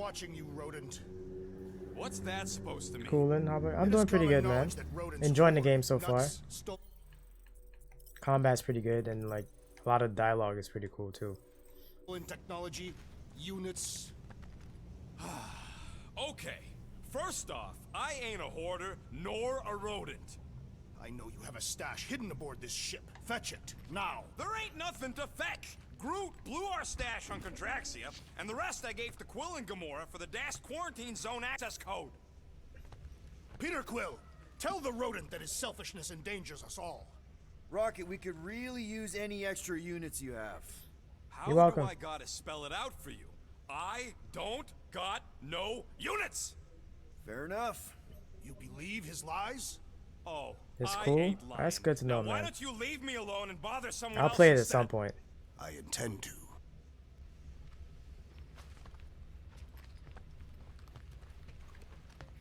watching you, rodent. What's that supposed to mean? Coolin, how about I'm doing pretty good, man. Enjoying the game so far. Combat's pretty good, and like a lot of dialogue is pretty cool too. In technology, units. Okay, first off, I ain't a hoarder nor a rodent. I know you have a stash hidden aboard this ship. Fetch it, now. There ain't nothing to fetch. Groot blew our stash on Contraxia, and the rest I gave to Quill and Gamora for the DAS quarantine zone access code. Peter Quill, tell the rodent that his selfishness endangers us all. Rocket, we could really use any extra units you have. How welcome. do I gotta spell it out for you? I don't got no units! Fair enough. You believe his lies? Oh, It's I cool. ain't lying. That's good to know, Now, why man. don't you leave me alone and bother someone I'll else play it at instead? some point. I intend to.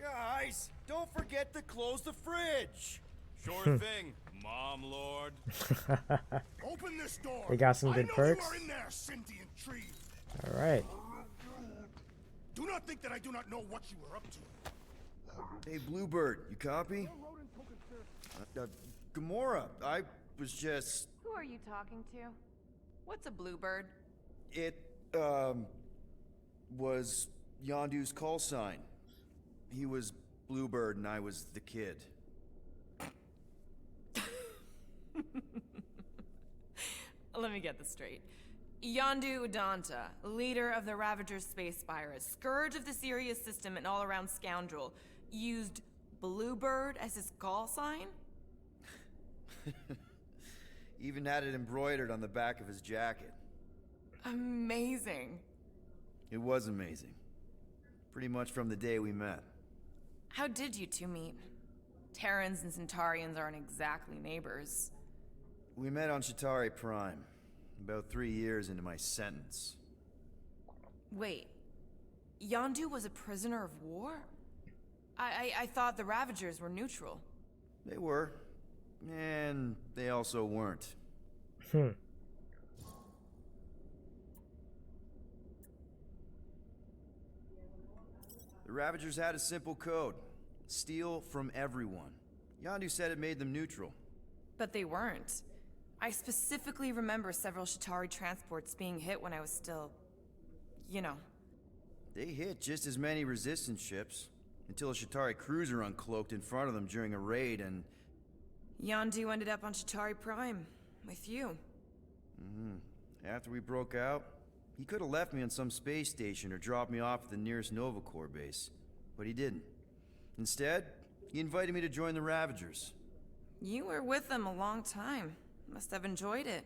Guys, don't forget to close the fridge. Sure thing, Mom Lord. Open this door. They got some good I know perks. You are in there, sentient tree. All right. Do not think that I do not know what you are up to. Hey, Bluebird, you copy? Gamora, I was just... Who are you talking to? What's a bluebird? It, was Yondu's call sign. He was Bluebird and I was the kid. Let me get this straight. Yondu Udanta, leader of the Ravager's space virus, scourge of the Sirius system and all-around scoundrel, used Bluebird as his call sign? Even had it embroidered on the back of his jacket. Amazing. It was amazing. Pretty much from the day we met. How did you two meet? Terrans and Centaurians aren't exactly neighbors. We met on Chitauri Prime, about 3 years into my sentence. Wait, Yondu was a prisoner of war? I thought the Ravagers were neutral. They were. And they also weren't. Hmm. The Ravagers had a simple code. Steal from everyone. Yondu said it made them neutral. But they weren't. I specifically remember several Chitauri transports being hit when I was still... you know. They hit just as many resistance ships, until a Chitauri cruiser uncloaked in front of them during a raid and... Yondu ended up on Chitauri Prime, with you. After we broke out, he could have left me on some space station or dropped me off at the nearest Nova Corp base. But he didn't. Instead, he invited me to join the Ravagers. You were with them a long time. Must have enjoyed it.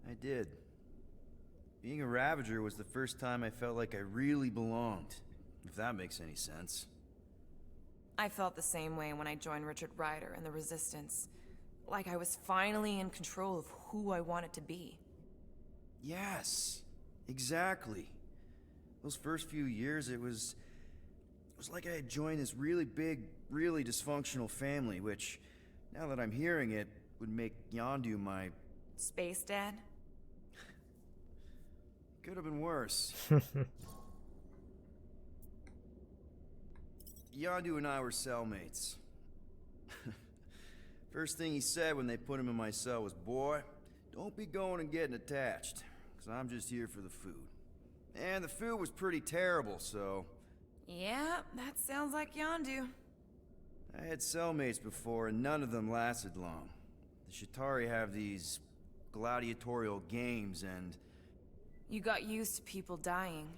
I did. Being a Ravager was the first time I felt like I really belonged, if that makes any sense. I felt the same way when I joined Richard Rider and the Resistance. Like I was finally in control of who I wanted to be. Yes, exactly. Those first few years, it was like I had joined this really big, really dysfunctional family, which, now that I'm hearing it, would make Yondu my... Space Dad? Could have been worse. Yondu and I were cellmates. First thing he said when they put him in my cell was, "Boy, don't be going and getting attached, because I'm just here for the food." And the food was pretty terrible, so... Yeah, that sounds like Yondu. I had cellmates before, and none of them lasted long. The Chitauri have these gladiatorial games, and... You got used to people dying.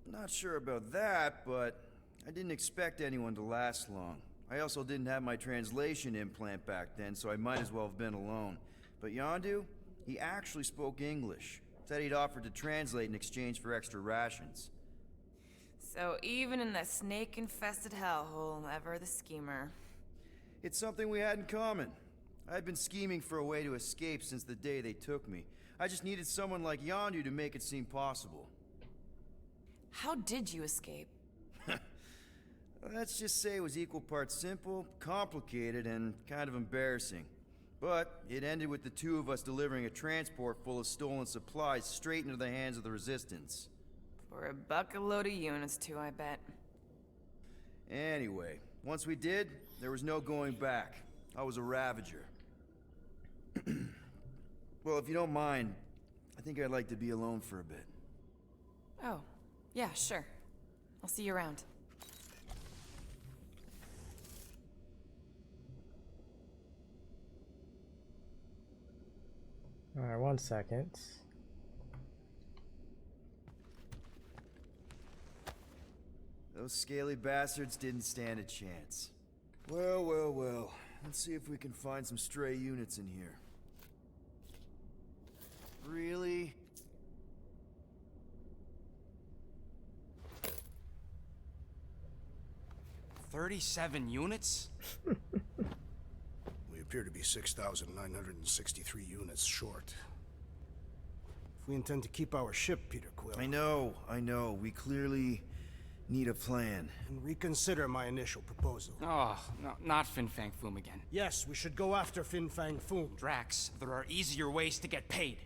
Not sure about that, but I didn't expect anyone to last long. I also didn't have my translation implant back then, so I might as well have been alone. But Yondu, he actually spoke English. Said he'd offered to translate in exchange for extra rations. So even in the snake-infested hellhole, ever the schemer. It's something we had in common. I'd been scheming for a way to escape since the day they took me. I just needed someone like Yondu to make it seem possible. How did you escape? Let's just say it was equal parts simple, complicated, and kind of embarrassing. But it ended with the two of us delivering a transport full of stolen supplies straight into the hands of the Resistance. For a bucket-load of units, too, I bet. Anyway, once we did, there was no going back. I was a Ravager. Well, if you don't mind, I think I'd like to be alone for a bit. Oh, yeah, sure. I'll see you around. Alright, 1 second. Those scaly bastards didn't stand a chance. Well, well, well. Let's see if we can find some stray units in here. Really? $37 units? We appear to be 6,963 units short. If we intend to keep our ship, Peter Quill, I know. We clearly need a plan. and reconsider my initial proposal. Oh, no, not Fin Fang Foom again. Yes, we should go after Fin Fang Foom. Drax, there are easier ways to get paid.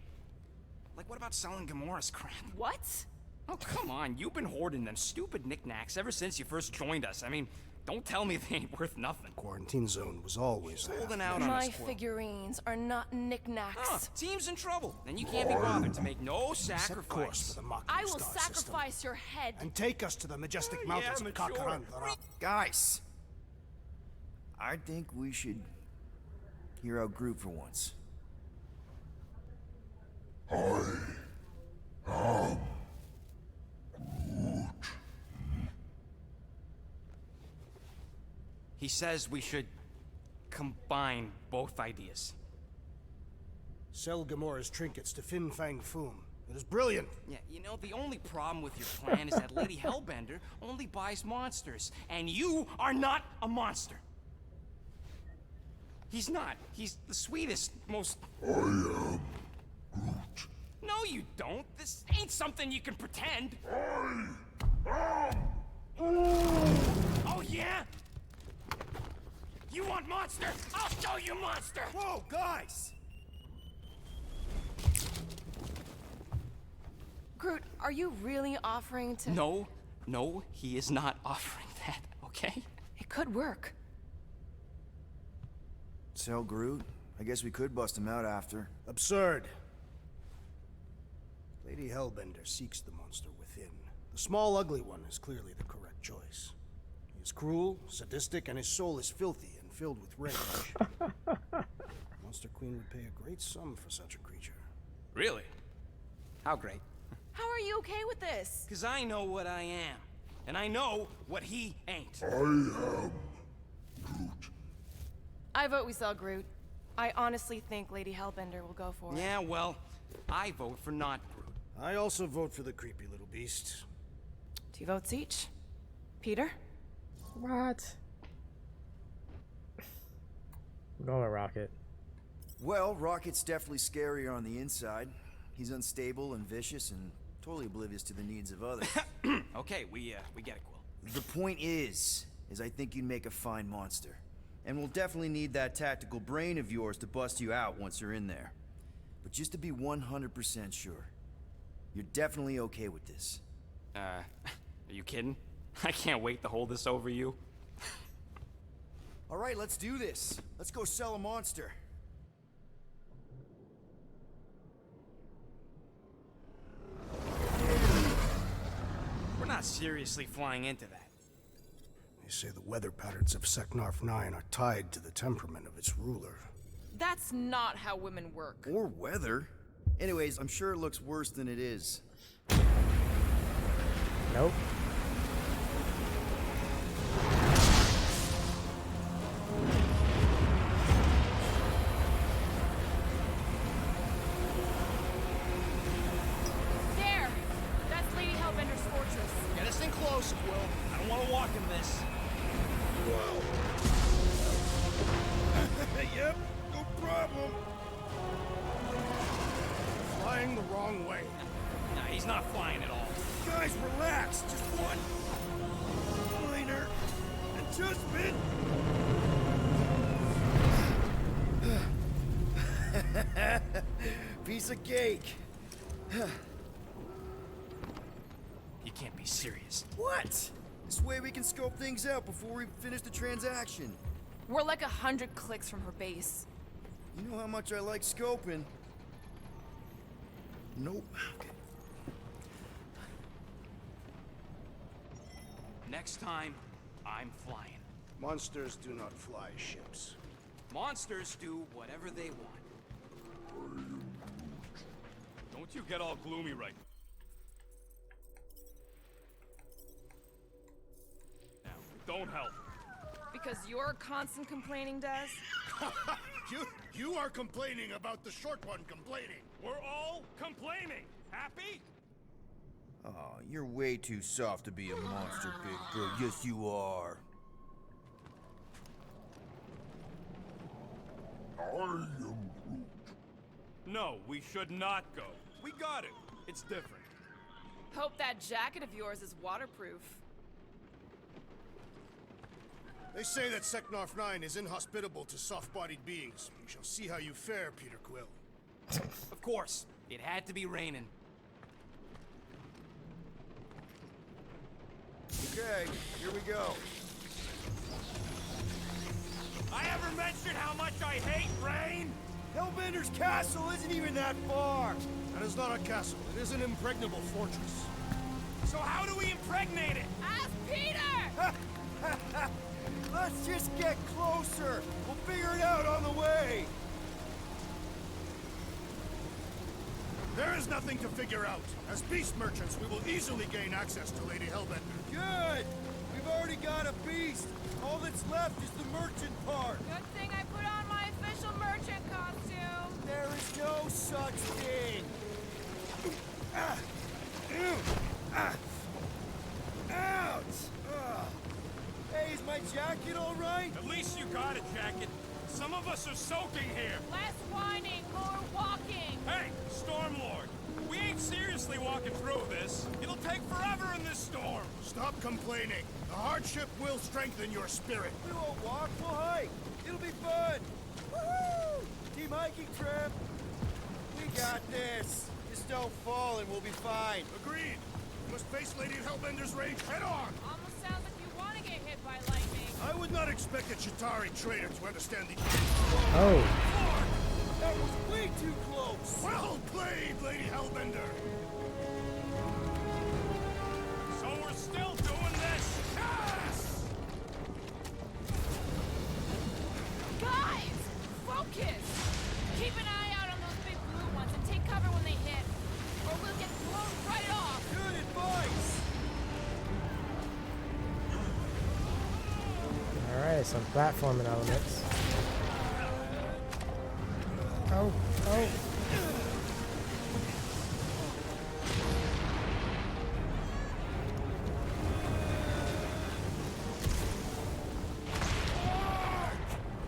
Like, what about selling Gamora's crap? What? Oh, come on. You've been hoarding them stupid knickknacks ever since you first joined us. I mean, don't tell me they ain't worth nothing. Quarantine zone was always there. Holding out on My us, Quill. figurines are not knickknacks. Team's in trouble, and you can't be bothered to make no Set course sacrifice. for the Mach I will star sacrifice system, your head. and take us to the majestic mountains of mature. Kakarandara. Guys! I think we should hear out Groot for once. He says we should combine both ideas. Sell Gamora's trinkets to Fin Fang Foom. It is brilliant. Yeah, you know, the only problem with your plan is that Lady Hellbender only buys monsters, and you are not a monster. He's not. He's the sweetest, most... I am Groot. No, you don't. This ain't something you can pretend. Oh, yeah? You want monster? I'll show you monster! Whoa, guys! Groot, are you really offering to... No, he is not offering that, okay? It could work. Sell Groot? I guess we could bust him out after. Absurd. Lady Hellbender seeks the monster within. The small, ugly one is clearly the correct choice. He is cruel, sadistic, and his soul is filthy and filled with rage. Monster Queen would pay a great sum for such a creature. Really? How great? How are you okay with this? Because I know what I am. And I know what he ain't. I vote we sell Groot. I honestly think Lady Hellbender will go for it. Yeah, well, I vote for not Groot. I also vote for the creepy little beast. 2 votes each. Peter? What? I'm going with Rocket. Well, Rocket's definitely scarier on the inside. He's unstable and vicious and totally oblivious to the needs of others. Okay, we get it, Quill. The point is I think you'd make a fine monster. And we'll definitely need that tactical brain of yours to bust you out once you're in there. But just to be 100% sure, you're definitely okay with this. Are you kidding? I can't wait to hold this over you. All right, let's do this. Let's go sell a monster. We're not seriously flying into that. They say the weather patterns of Seknarf 9 are tied to the temperament of its ruler. That's not how women work. Or weather. Anyways, I'm sure it looks worse than it is. Nope. There! That's Lady Hellbender's fortress. Get us in close, Quill. I don't want to walk in this. Yep, no problem. Flying the wrong way. Nah, he's not flying at all. Guys, relax. Just one minor adjustment. Piece of cake. can't be serious. What? This way we can scope things out before we finish the transaction. We're like 100 clicks from her base. You know how much I like scoping. Nope. Okay. Next time, I'm flying. Monsters do not fly ships. Monsters do whatever they want. Don't you get all gloomy right now. Don't help. Because your constant complaining does? You are complaining about the short one complaining. We're all complaining. Happy? Oh, you're way too soft to be a monster, big girl. Yes, you are. No, we should not go. We got it. It's different. Hope that jacket of yours is waterproof. They say that Seknarf 9 is inhospitable to soft-bodied beings. We shall see how you fare, Peter Quill. Of course. It had to be raining. Okay, here we go. I ever mentioned how much I hate rain? Hellbender's castle isn't even that far. That is not a castle. It is an impregnable fortress. So how do we impregnate it? Ask Peter! Let's just get closer. We'll figure it out on the way. There is nothing to figure out. As beast merchants, we will easily gain access to Lady Hellbender. Good. We've already got a beast. All that's left is the merchant part. Good thing I put on my official merchant costume. There is no such thing. Ouch! Hey, is my jacket all right? At least you got a jacket. Some of us are soaking here. Less whining, more walking. Hey, Stormlord. We ain't seriously walking through this. It'll take forever in this storm. Stop complaining. The hardship will strengthen your spirit. We won't walk, we'll hike. It'll be fun. Woohoo! Team hiking trip. We got this. Just don't fall and we'll be fine. Agreed. We must face Lady Hellbender's rage head on. Almost sounds like you want to get hit by lightning. I would not expect a Chitauri traitor to understand the... Oh. That was way too close. Well played, Lady Hellbender. So we're still doing this? Yes! Guys, focus! Keep an eye out on those big blue ones and take cover when they hit, or we'll get blown right off. Good advice. Alright, some platforming elements. Oh, oh.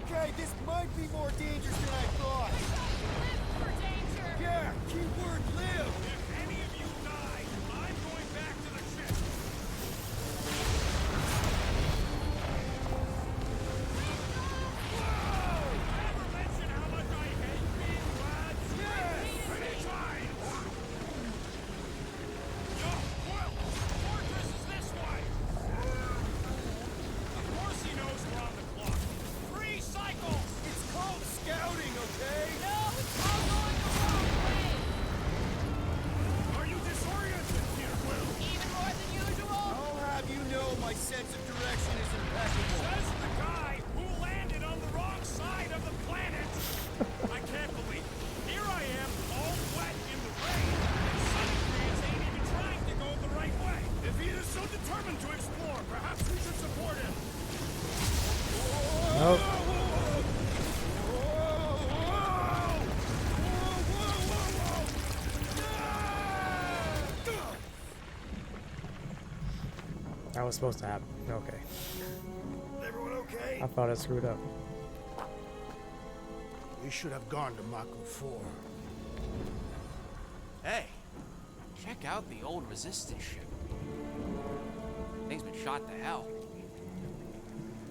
Okay, this might be more dangerous than I thought. Live for danger. Yeah, keyword live. If any of you die, I'm going back to the ship. Ever mention how much I hate being lads? Many times. Yo, Quill, the fortress is this way. Of course he knows we're on the clock. 3 cycles. It's called scouting, okay? No, it's all going the wrong way. Are you disoriented, Peter Quill? Even more than usual. I'll have you know my sense of direction is impeccable. Says the guy who landed on the wrong side of the planet. I can't believe it. Here I am, all wet in the rain, and Sunnycrease ain't even trying to go the right way. If he is so determined to explore, perhaps we should support him. Nope. That was supposed to happen. Okay. Everyone okay? I thought I screwed up. We should have gone to Maku 4. Hey, check out the old resistance ship. Thing's been shot to hell.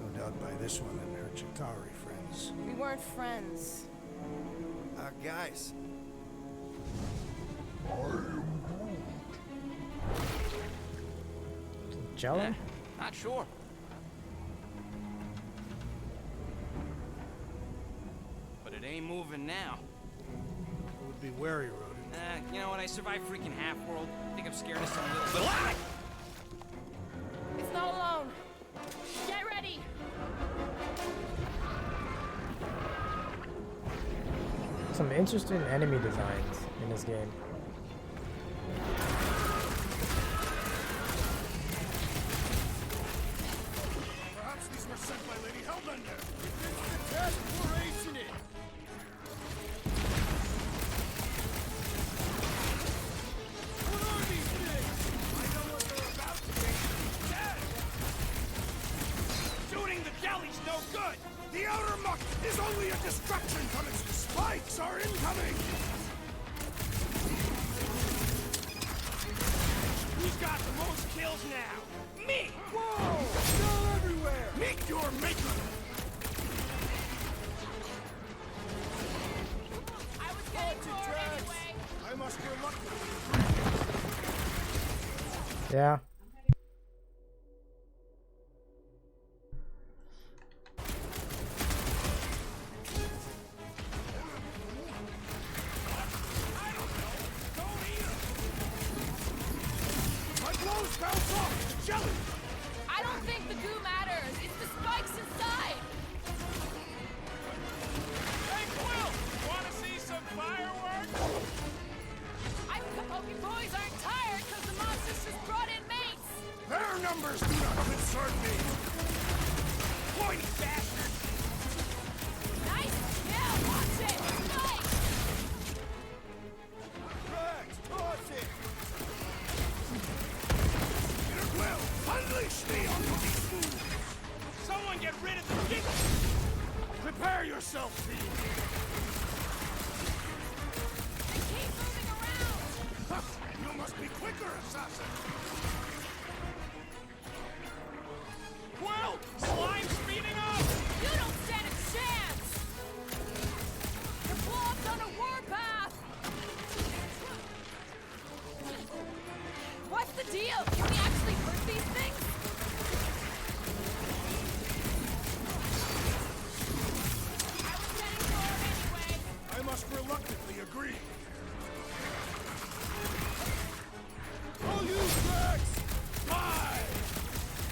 No doubt by this one and her Chitauri friends. We weren't friends. Guys. Magellan? Not sure. But it ain't moving now. I would be wary, Rodent. You know what? I survived freaking Half-World. I think I'm scared of some little... It's not alone. Get ready. Some interesting enemy designs in this game. Perhaps these were sent by Lady Hellbender. It's the task we're acing it. What are these things? I know what they're about to be. Dead! Shooting the jelly's no good. The outer muck is only a distraction from its spikes are incoming! Who's got the most kills now? Me! Whoa! They're everywhere! Meet your maker! I was getting bored anyway. I must reluctantly. Yeah. My blows bounce off the jelly! I don't think the goo matters. It's the spikes inside. Hey, Quill! Wanna see some fireworks? I hope you boys aren't tired because the monsters just brought in mates. Their numbers do not concern me! Pointy bastard! Nice kill. Watch it. Nice. Rex, toss it! Peter Quill, unleash me onto these fools! Someone get rid of the dick! Prepare yourself, fiend! They keep moving around. You must be quicker, assassin! Quill! Slime speeding up! You don't stand a chance. You're blocked on a warpath. What's the deal? Can we actually hurt these things? I was getting bored anyway. I must reluctantly agree. I'll use Rex! Die!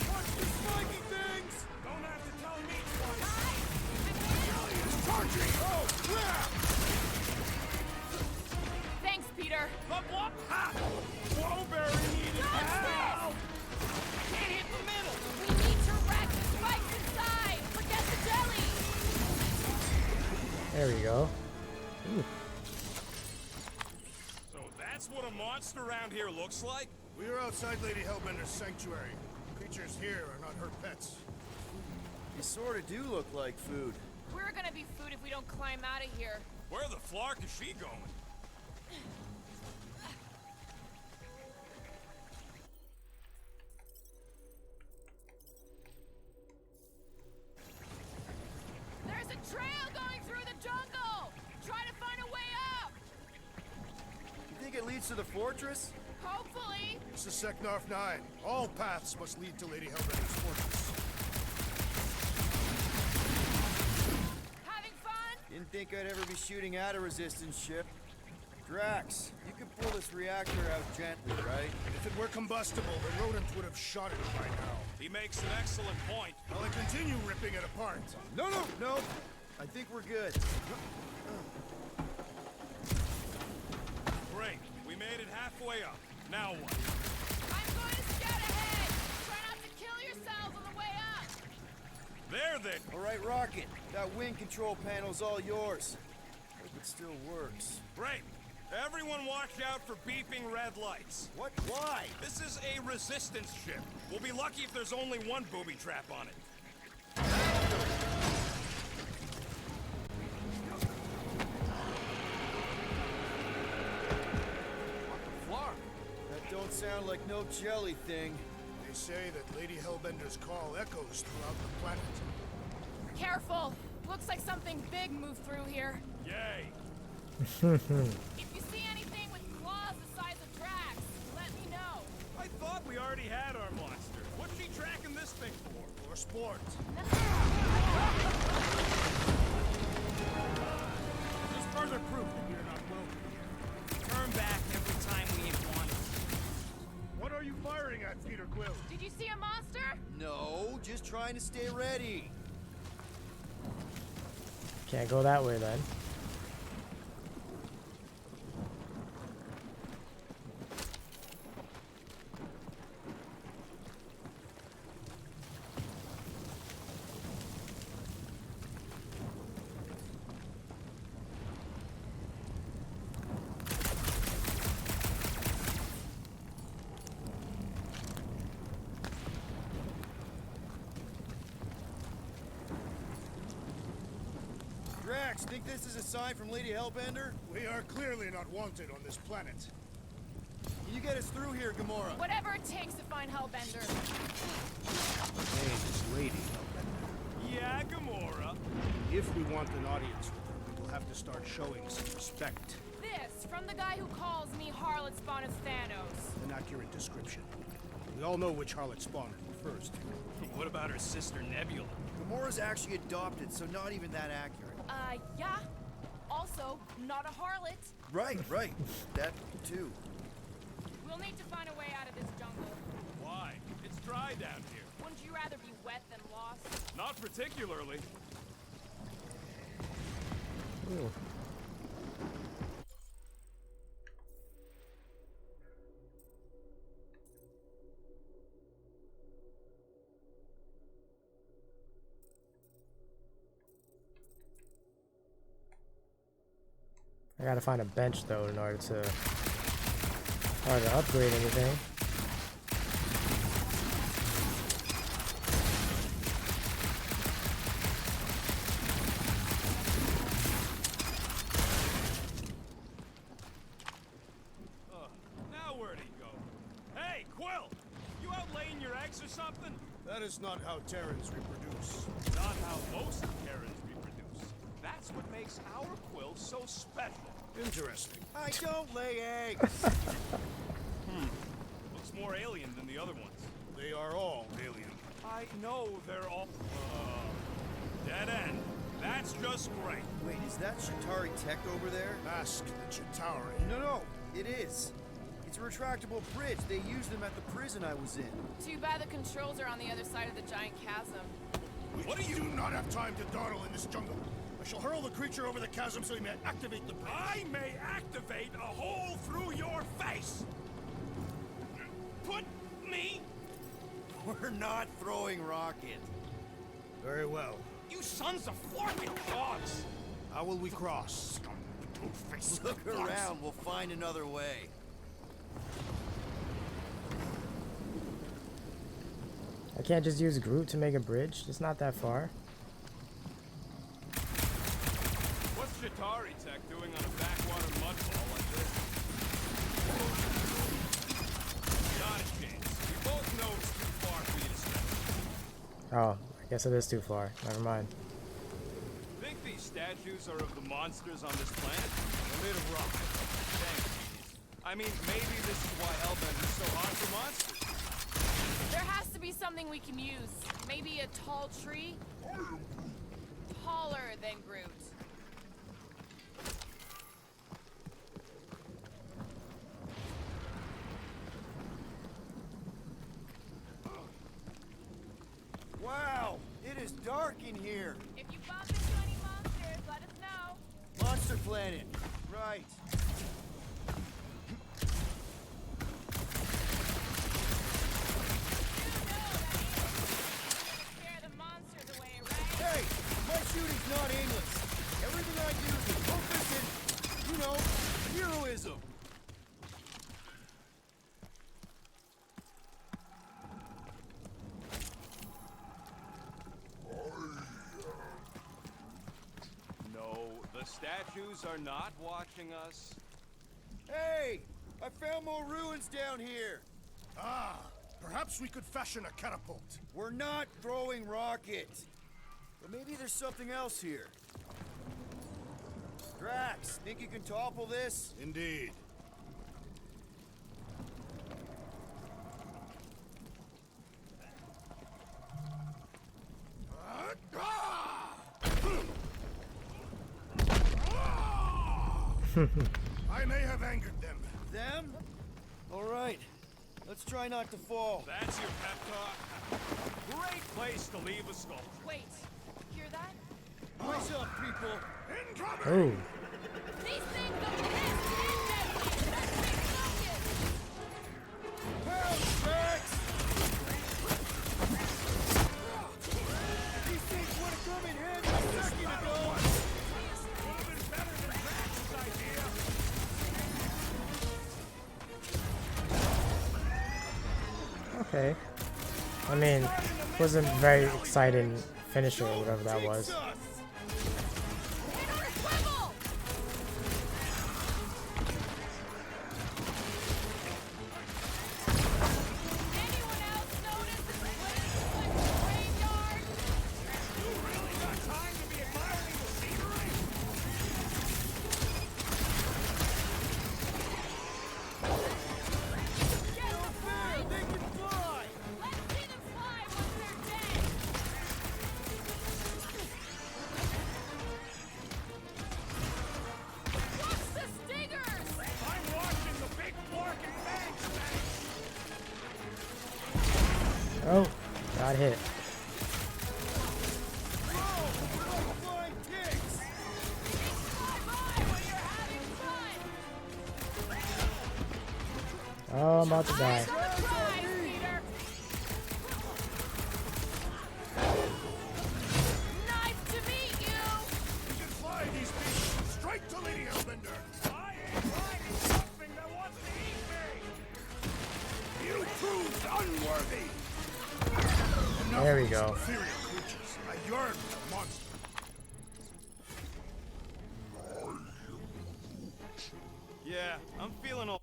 Watch the spiky things! Don't have to tell me twice! Guys, Jelly is charging! Oh, crap! thanks, Peter. Blah, blah, ha! Wowberry needed help! Can't hit the middle! We need to wreck the spikes inside. Forget the jelly. There we go. Ooh. So that's what a monster around here looks like? We are outside Lady Hellbender's sanctuary. Creatures here are not her pets. You sort of do look like food. We're gonna be food if we don't climb out of here. Where the flark is she going? There's a trail going through the jungle. Try to find a way up. You think it leads to the fortress? Hopefully. This is Seknarf 9. All paths must lead to Lady Hellbender's fortress. Having fun? Didn't think I'd ever be shooting at a resistance ship. Drax, you could pull this reactor out gently, right? If it were combustible, the rodents would have shot it by now. He makes an excellent point. I'll continue ripping it apart. No. I think we're good. Great. We made it halfway up. Now what? I'm going to scout ahead. Try not to kill yourselves on the way up. There then! All right, Rocket. That wind control panel's all yours. Hope it still works. Great. Everyone watch out for beeping red lights. What? Why? This is a resistance ship. We'll be lucky if there's only one booby trap on it. Flark. That don't sound like no jelly thing. They say that Lady Hellbender's call echoes throughout the planet. Careful. Looks like something big moved through here. Yay! If you see anything with claws the size of Drax, let me know. I thought we already had our monster. What tracking this thing for? For sport. Just further proof that we're not welcome here. Turn back every time we ain't wanted. What are you firing at, Peter Quill? Did you see a monster? No, just trying to stay ready. Can't go that way then. Drax, think this is a sign from Lady Hellbender? We are clearly not wanted on this planet. Can you get us through here, Gamora? Whatever it takes to find Hellbender. Her name is Lady Hellbender. Yeah, Gamora. If we want an audience with her, we will have to start showing some respect. This, from the guy who calls me Harlot Spawn of Thanos. An accurate description. We all know which harlot spawn it refers to. What about her sister Nebula? Gamora's actually adopted, so not even that accurate. Yeah. Also, not a harlot. Right. That too. We'll need to find a way out of this jungle. Why? It's dry down here. Wouldn't you rather be wet than lost? Not particularly. Ooh. I gotta find a bench though in order to upgrade anything. Now where'd he go? Hey, Quill! You out laying your eggs or something? That is not how Terrans reproduce. Not how most Terrans reproduce. That's what makes our Quill so special. Interesting. I don't lay eggs. Looks more alien than the other ones. They are all alien. I know they're all... dead end. That's just great. Wait, is that Shatari tech over there? Ask the Chitauri. No, it is. It's a retractable bridge. They used them at the prison I was in. Too bad the controls are on the other side of the giant chasm. What are you... do not have time to dawdle in this jungle. I shall hurl the creature over the chasm so he may activate the bridge. I may activate a hole through your face! Put me... We're not throwing rocket. Very well. You sons of flarkin' dogs! How will we cross? Face. Look around. We'll find another way. I can't just use Groot to make a bridge. It's not that far. What's Shatari Tech doing on a backwater mudfall like this? Not a chance. We both know it's too far for you to step. Oh, I guess it is too far. Never mind. Think these statues are of the monsters on this planet? They're made of rock. Thanks, genius. I mean, maybe this is why Hellbender's so hard for monsters. There has to be something we can use. Maybe a tall tree? Taller than Groot. Wow, it is dark in here. If you bump into any monsters, let us know. Monster Planet. Right. Scare the monsters away, right? Hey, my shooting's not aimless. Everything I do is with purpose and, you know, heroism. No, the statues are not watching us. Hey, I found more ruins down here. Ah, perhaps we could fashion a catapult. We're not throwing rockets. But maybe there's something else here. Drax, think you can topple this? Indeed. I may have angered them. Them? All right. Let's try not to fall. That's your pep talk? Great place to leave a sculpture. Wait, hear that? What's up, people? Incoming! Oh. These things are pissed and deadly! Let's make focus! Pound tracks! These things would have come in handy a second ago. Would have been better than Drax's idea. Okay. I mean, wasn't very exciting finisher or whatever that was. Get on a swivel! Anyone else notice this place is like a graveyard? You really got time to be admiring the scenery? Get the fly! They can fly! Let's see them fly once they're dead! Watch the stingers! I'm watching the big fork and fangs, Benny. Oh, got hit. Flying ticks! Fly by when you're having fun! Oh, I'm about to die. Surprise, Peter! Nice to meet you! We can fly these beasts straight to Lady Hellbender. I ain't riding something that wants to eat me. You proved unworthy. There we go. Inferior creatures. I yearn for a monster. Yeah, I'm feeling all.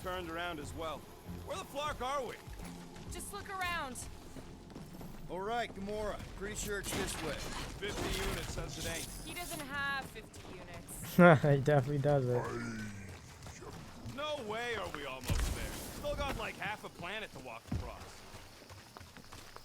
Turned around as well. Where the flark are we? Just look around. All right, Gamora. Pretty sure it's this way. 50 units says it ain't. He doesn't have 50 units. He definitely does it. No way are we almost there. Still got like half a planet to walk across.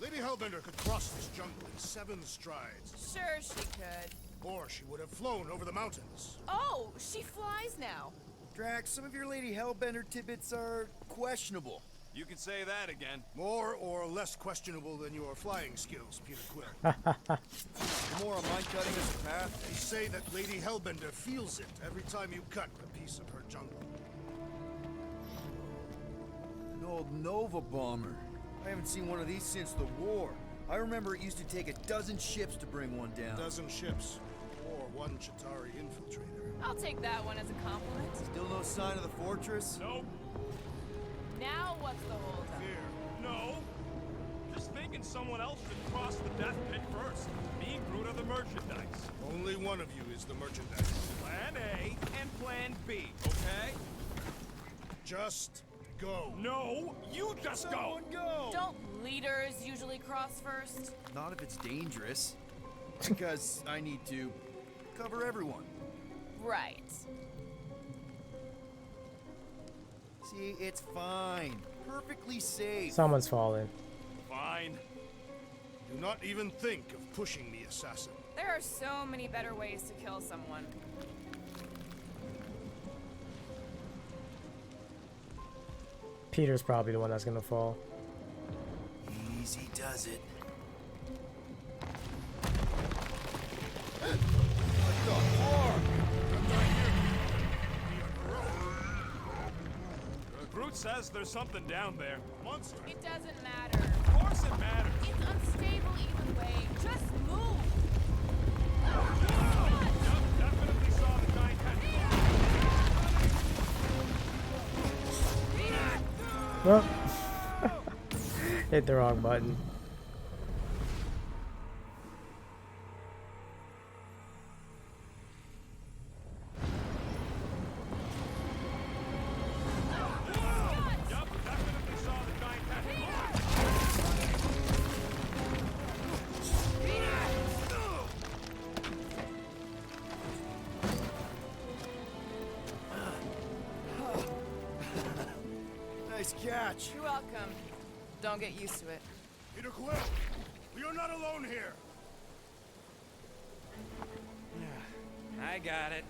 Lady Hellbender could cross this jungle in 7 strides. Sure she could. Or she would have flown over the mountains. Oh, she flies now. Drax, some of your Lady Hellbender tidbits are questionable. You can say that again. More or less questionable than your flying skills, Peter Quill. Gamora, mind cutting us a path? They say that Lady Hellbender feels it every time you cut a piece of her jungle. An old Nova bomber. I haven't seen one of these since the war. I remember it used to take 12 ships to bring one down. 12 ships, or 1 Chitauri infiltrator. I'll take that one as a compliment. Still no sign of the fortress? Nope. Now what's the holdup? Fear. No. Just thinking someone else should cross the death pit first. Me and Groot are the merchandise. Only one of you is the merchandise. Plan A and Plan B, okay? Just go. No, you just go. Someone go! Don't leaders usually cross first? Not if it's dangerous. Because I need to cover everyone. Right. See, it's fine. Perfectly safe. Someone's falling. Fine. Do not even think of pushing me, assassin. There are so many better ways to kill someone. Peter's probably the one that's gonna fall. Easy does it. Groot says there's something down there. Monster. It doesn't matter. Of course it matters. It's unstable either way. Just move. Yup, definitely saw the giant tentacle. Oh. Hit the wrong button. Yup, definitely saw the giant tentacle. Nice catch. You're welcome. Don't get used to it. Peter Quill, we are not alone here. I got it.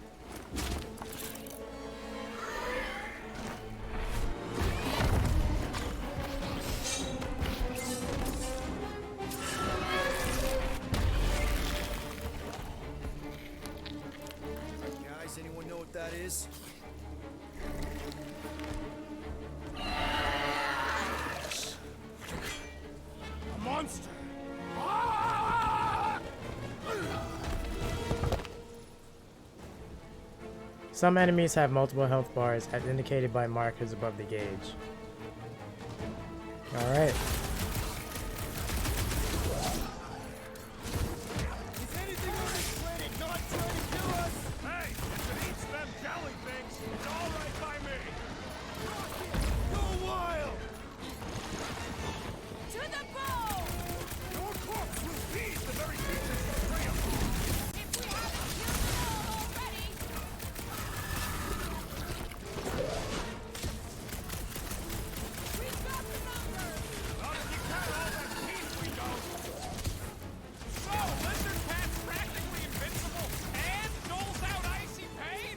Guys, anyone know what that is? A monster. Ah! Some enemies have multiple health bars as indicated by markers above the gauge. Alright. Is anything on this planet not trying to kill us? Hey, if it eats them jelly things, it's all right by me. Go wild! To the bow! Your corpse will feed the very creatures you prey upon. If we haven't killed them all already! We've got the numbers! Not if you count all that teeth we don't. So, Lizard Cat's practically invincible and doles out icy pain?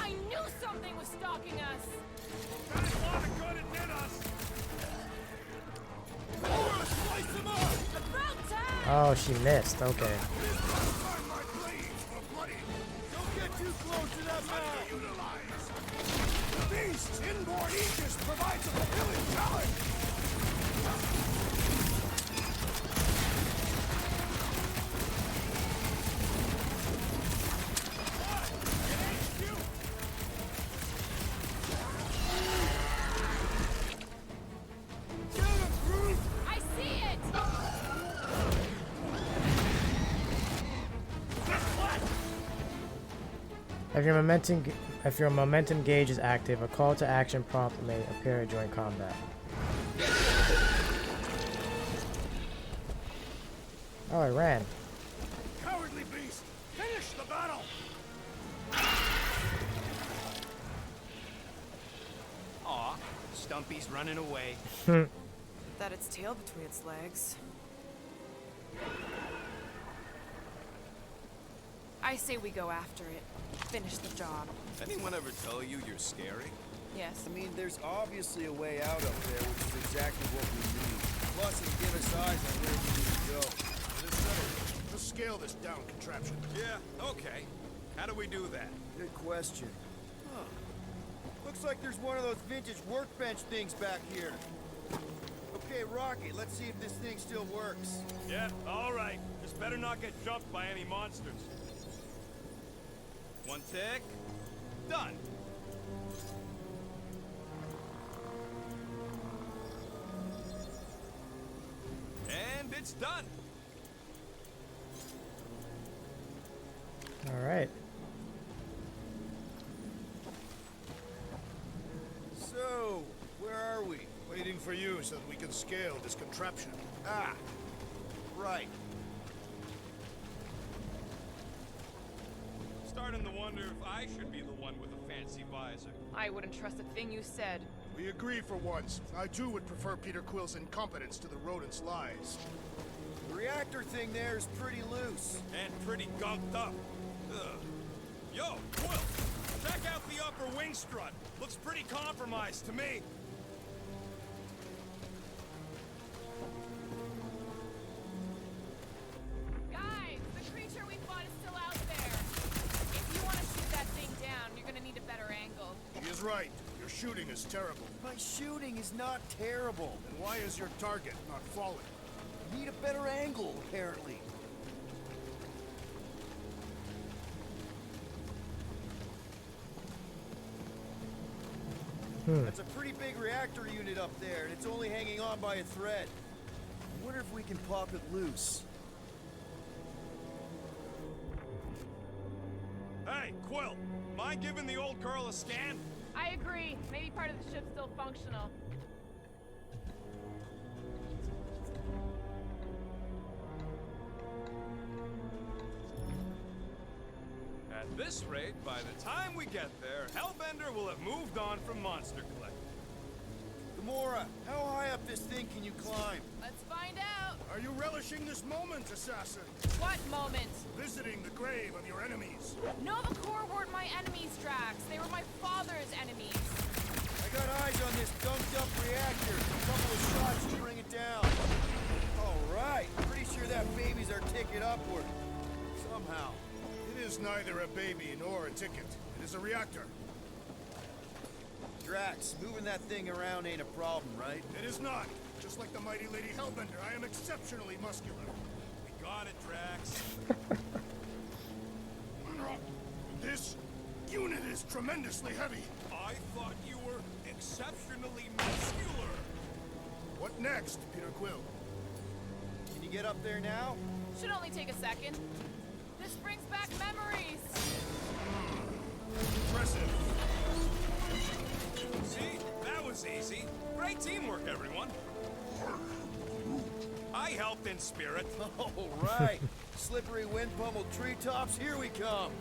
I knew something was stalking us! Got a lot of good it did us. Oh, slice him up! About time! Oh, she missed. Okay. Burn my blades for bloody. Don't get too close to that man! Underutilized. The beast's inborn aegis provides a fulfilling challenge. What? It ain't you. Get him, Groot! I see it! If your momentum gauge is active, a call to action prompt may appear during combat. Oh, I ran. Cowardly beast! Finish the battle! Aw, Stumpy's running away. That its tail between its legs. I say we go after it. Finish the job. Anyone ever tell you you're scary? Yes. I mean, there's obviously a way out up there, which is exactly what we need. Plus, it'll give us eyes on where we need to go. Let's settle. Let's scale this down, contraption. Yeah, okay. How do we do that? Good question. Huh. Looks like there's one of those vintage workbench things back here. Okay, Rocky, let's see if this thing still works. Yeah, all right. Just better not get jumped by any monsters. One tick. Done. And it's done. Alright. So, where are we? Waiting for you so that we can scale this contraption. Ah, right. Starting to wonder if I should be the one with a fancy visor. I wouldn't trust a thing you said. We agree for once. I too would prefer Peter Quill's incompetence to the rodent's lies. The reactor thing there is pretty loose. And pretty gunked up. Ugh. Yo, Quill! Check out the upper wing strut. Looks pretty compromised to me. Guys, the creature we fought is still out there. If you want to shoot that thing down, you're gonna need a better angle. She is right. Your shooting is terrible. My shooting is not terrible. Then why is your target not falling? Need a better angle, apparently. That's a pretty big reactor unit up there, and it's only hanging on by a thread. I wonder if we can pop it loose. Hey, Quill! Mind giving the old girl a scan? I agree. Maybe part of the ship's still functional. At this rate, by the time we get there, Hellbender will have moved on from Monster Collecting. Gamora, how high up this thing can you climb? Let's find out. Are you relishing this moment, assassin? What moment? Visiting the grave of your enemies. Nova Corp weren't my enemies, Drax. They were my father's enemies. I got eyes on this dunked up reactor. A couple of shots to bring it down. All right, pretty sure that baby's our ticket upward. Somehow. It is neither a baby nor a ticket. It is a reactor. Drax, moving that thing around ain't a problem, right? It is not. Just like the mighty Lady Hellbender, I am exceptionally muscular. We got it, Drax. This unit is tremendously heavy. I thought you were exceptionally muscular. What next, Peter Quill? Can you get up there now? Should only take a second. This brings back memories. Impressive. See? That was easy. Great teamwork, everyone. I helped in spirit. All right. Slippery wind pummeled treetops, here we come.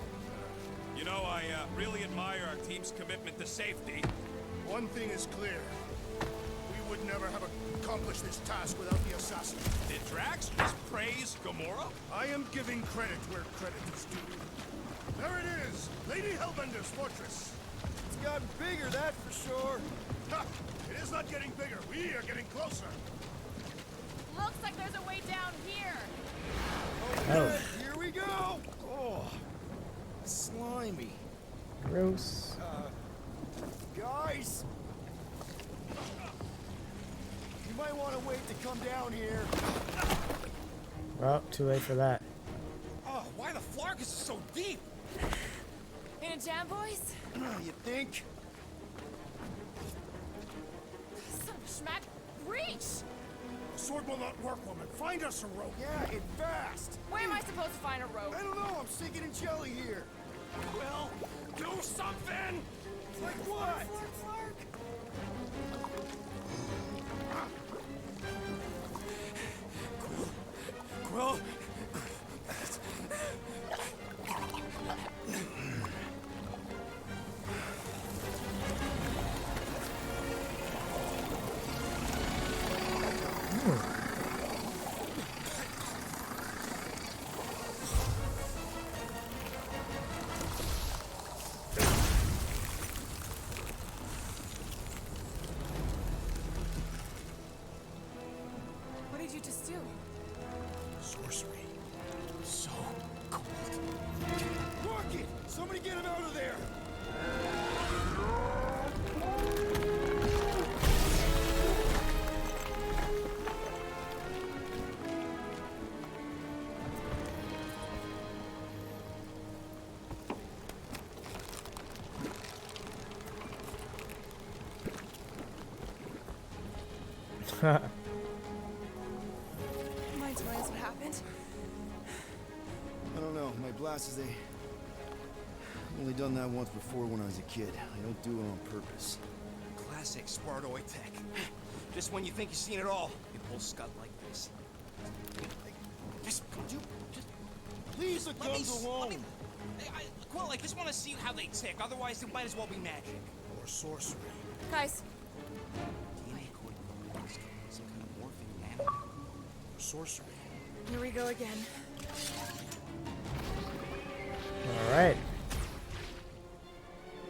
You know, I really admire our team's commitment to safety. One thing is clear. We would never have accomplished this task without the assassin. Did Drax just praise Gamora? I am giving credit where credit is due. There it is! Lady Hellbender's fortress! It's gotten bigger, that's for sure. Ha! It is not getting bigger. We are getting closer. Looks like there's a way down here. Okay, here we go. Oh, slimy. Gross. Guys, you might want to wait to come down here. Well, too late for that. Oh, why the Flarkus is so deep? In a jam, boys? You think? Son of a schmack. Reach! The sword will not work, woman. Find us a rope. Yeah, and fast. Where am I supposed to find a rope? I don't know, I'm sinking in jelly here. Well, do something! Like what? Quill? What did you just do? Sorcery. So cold. Rocket! Somebody get him out of there! Mind telling us what happened? I don't know, my blasters, I've only done that once before when I was a kid. I don't do it on purpose. Classic Spartoid tech. Just when you think you've seen it all, you pull Scud like this. Just, Leave the let me, guns alone! Quill, I just want to see how they tick. Otherwise, it might as well be magic. Or sorcery. Guys, DNA code for monster. Some kind of morphing animal. Or sorcery. here we go again. Alright.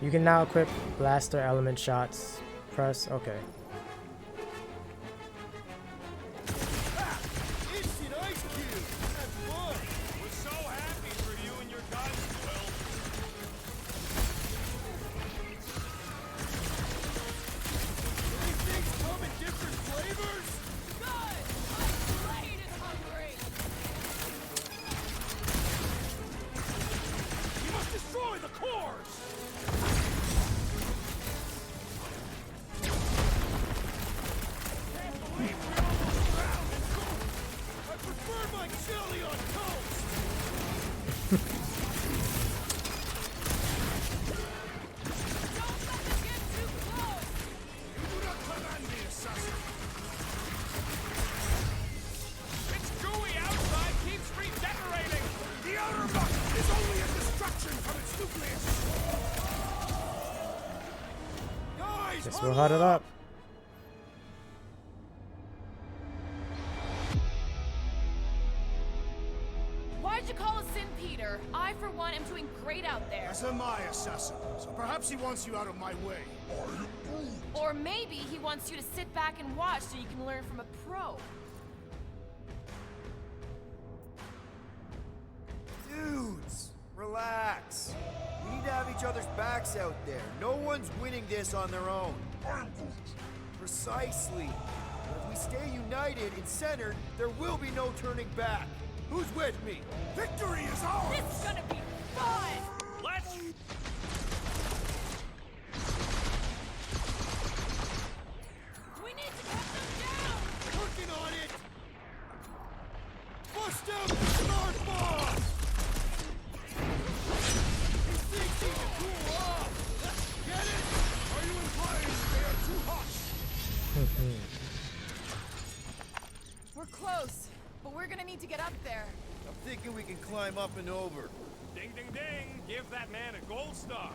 You can now equip blaster element shots. Press OK. Instant ice cube! That's fun! We're so happy for you and your guns, Quill. These things come in different flavors? Good! My brain is hungry! You must destroy the cores! we'll huddle up. Why'd you call us in, Peter? I, for one, am doing great out there. As am I, assassin. So perhaps he wants you out of my way. Or maybe he wants you to sit back and watch so you can learn from a pro. Dudes, relax. We need to have each other's backs out there. No one's winning this on their own. Precisely. But if we stay united and centered, there will be no turning back. Who's with me? Victory is ours! This is gonna be fun! Let's... We need to cut them down! Working on it! Bust out the smart boss! He thinks he can cool off! Get it? Are you implying they are too hot? We're close, but we're gonna need to get up there. I'm thinking we can climb up and over. Ding, ding, ding. Give that man a gold star.